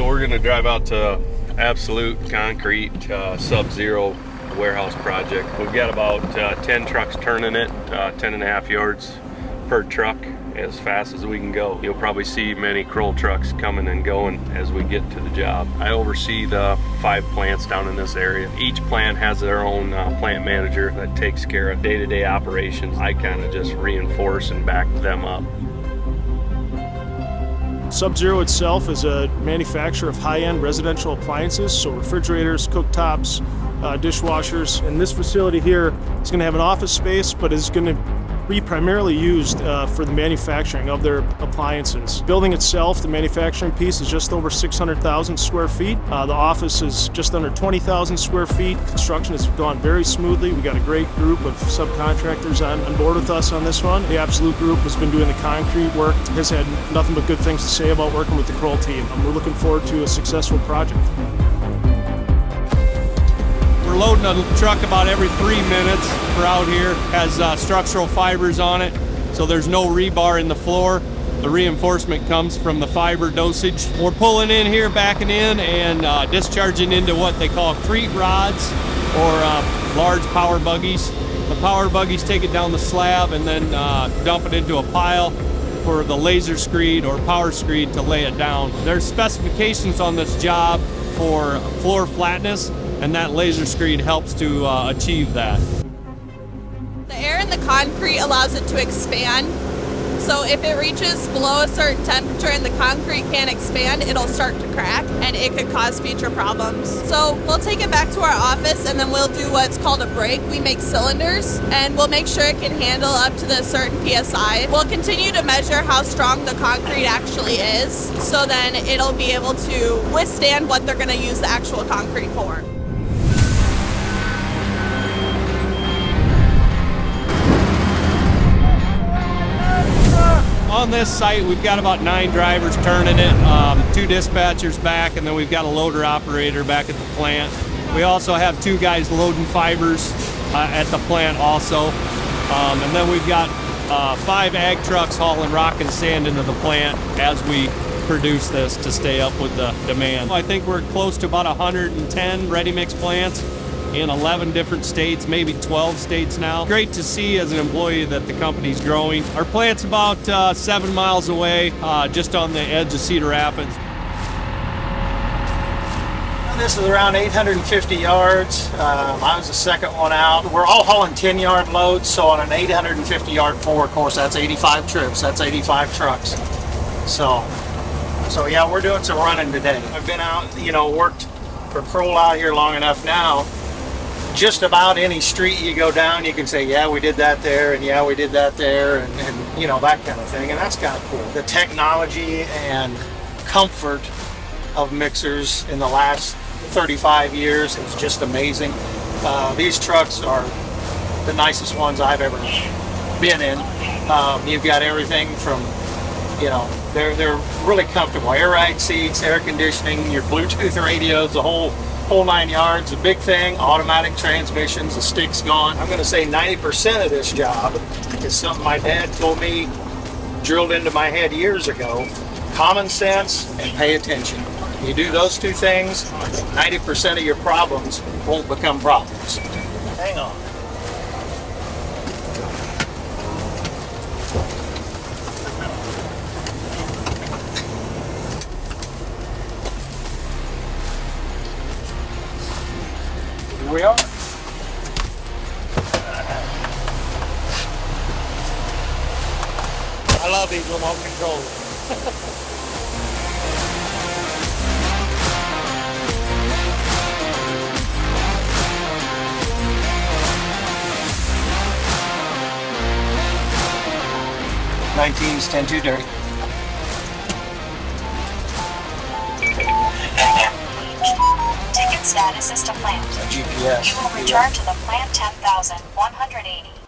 So we're gonna drive out to Absolute Concrete Subzero warehouse project. We've got about 10 trucks turning it, 10.5 yards per truck, as fast as we can go. You'll probably see many Croell trucks coming and going as we get to the job. I oversee the 5 plants down in this area. Each plant has their own plant manager that takes care of day-to-day operations. I kind of just reinforce and back them up. Subzero itself is a manufacturer of high-end residential appliances, so refrigerators, cooktops, dishwashers. And this facility here is going to have an office space, but is going to be primarily used for the manufacturing of their appliances. Building itself, the manufacturing piece, is just over 600,000 square feet. The office is just under 20,000 square feet. Construction has gone very smoothly. We got a great group of subcontractors on board with us on this one. The Absolute group has been doing the concrete work, has had nothing but good things to say about working with the Croell team. We're looking forward to a successful project. We're loading a truck about every 3 minutes for out here. Has structural fibers on it, so there's no rebar in the floor. The reinforcement comes from the fiber dosage. We're pulling in here, backing in, and discharging into what they call crete rods, or large power buggies. The power buggies take it down the slab and then dump it into a pile for the laser screed or power screed to lay it down. There's specifications on this job for floor flatness, and that laser screed helps to achieve that. The air in the concrete allows it to expand. So if it reaches below a certain temperature and the concrete can't expand, it'll start to crack and it could cause future problems. So we'll take it back to our office and then we'll do what's called a break. We make cylinders and we'll make sure it can handle up to the certain PSI. We'll continue to measure how strong the concrete actually is, so then it'll be able to withstand what they're gonna use the actual concrete for. On this site, we've got about 9 drivers turning it, 2 dispatchers back, and then we've got a loader operator back at the plant. We also have 2 guys loading fibers at the plant also. And then we've got 5 ag trucks hauling rock and sand into the plant as we produce this to stay up with the demand. I think we're close to about 110 ready-mix plants in 11 different states, maybe 12 states now. Great to see as an employee that the company's growing. Our plant's about 7 miles away, just on the edge of Cedar Rapids. This is around 850 yards. I was the second one out. We're all hauling 10-yard loads, so on an 850-yard pour, of course, that's 85 trips. That's 85 trucks. So yeah, we're doing some running today. I've been out, worked for Croell out here long enough now. Just about any street you go down, you can say, yeah, we did that there, and yeah, we did that there, and that kind of thing, and that's kind of cool. The technology and comfort of mixers in the last 35 years is just amazing. These trucks are the nicest ones I've ever been in. You've got everything from, they're really comfortable. Air ride seats, air conditioning, your Bluetooth radios, the whole 9 yards. The big thing, automatic transmissions, the stick's gone. I'm going to say 90% of this job is something my dad told me, drilled into my head years ago. Common sense and pay attention. You do those 2 things, 90% of your problems won't become problems. Hang on. Here we are. I love these remote controls. '19's 10-2 dirty. Ticket status is to plant. GPS. You will return to the plant 10,180.